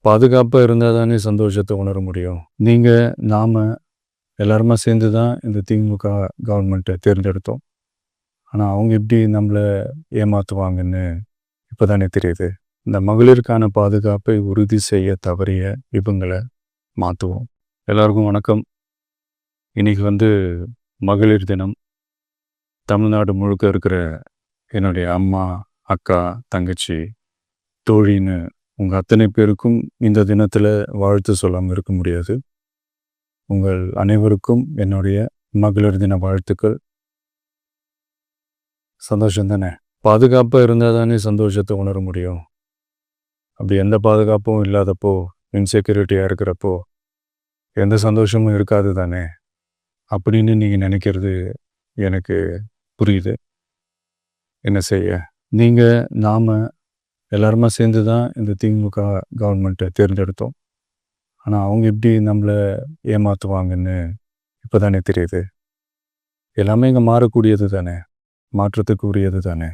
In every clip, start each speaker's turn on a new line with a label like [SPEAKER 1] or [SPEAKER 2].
[SPEAKER 1] பாதுகாப்பாக இருந்தால் தானே சந்தோஷத்தை உணர முடியும். நீங்கள் நாம் எல்லாருமா சேர்ந்து தான் இந்த திமுக கவர்மெண்ட்டை தேர்ந்தெடுத்தோம். ஆனால் அவங்க எப்படி நம்மளை ஏமாற்றுவாங்கன்னு இப்போ தானே தெரியுது. இந்த மகளிருக்கான பாதுகாப்பை உறுதி செய்ய தவறிய இவங்களை மாற்றுவோம். எல்லாருக்கும் வணக்கம். இன்றைக்கி மகளிர் தினம். தமிழ்நாடு முழுக்க இருக்கிற என்னுடைய அம்மா, அக்கா, தங்கச்சி, தோழின்னு உங்கள் அத்தனை பேருக்கும் இந்த தினத்தில் வாழ்த்து சொல்லாமல் இருக்க முடியாது. உங்கள் அனைவருக்கும் என்னுடைய மகளிர் தின வாழ்த்துக்கள். சந்தோஷம் தானே? பாதுகாப்பாக இருந்தால் தானே சந்தோஷத்தை உணர முடியும். அப்படி எந்த பாதுகாப்பும் இல்லாதப்போ, இன்செக்யூரிட்டியாக இருக்கிறப்போ எந்த சந்தோஷமும் இருக்காது தானே அப்படின்னு நீங்கள் நினைக்கிறது எனக்கு புரியுது. என்ன செய்ய? நீங்கள் நாம் எல்லாருமா சேர்ந்து தான் இந்த திமுக கவர்மெண்ட்டை தேர்ந்தெடுத்தோம். ஆனால் அவங்க எப்படி நம்மளை ஏமாற்றுவாங்கன்னு இப்போ தானே தெரியுது. எல்லாமே இங்கே மாறக்கூடியது தானே, மாற்றத்துக்கு உரியது தானே.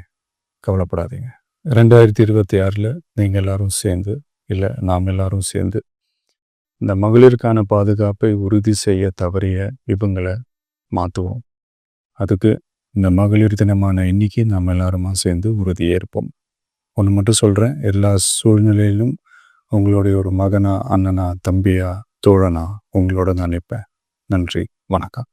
[SPEAKER 1] கவலைப்படாதீங்க. 2026 நீங்கள் எல்லாரும் சேர்ந்து, இல்லை நாம் எல்லாரும் சேர்ந்து இந்த மகளிருக்கான பாதுகாப்பை உறுதி செய்ய தவறிய இவங்களை மாற்றுவோம். அதுக்கு இந்த மகளிர் தினமான இன்னைக்கு நாம் எல்லாருமா சேர்ந்து உறுதியேற்போம். ஒன்று மட்டும் சொல்கிறேன், எல்லா சூழ்நிலையிலும் உங்களுடைய ஒரு மகனா, அண்ணனா, தம்பியா, தோழனா உங்களோட நான் நிற்பேன். நன்றி, வணக்கம்.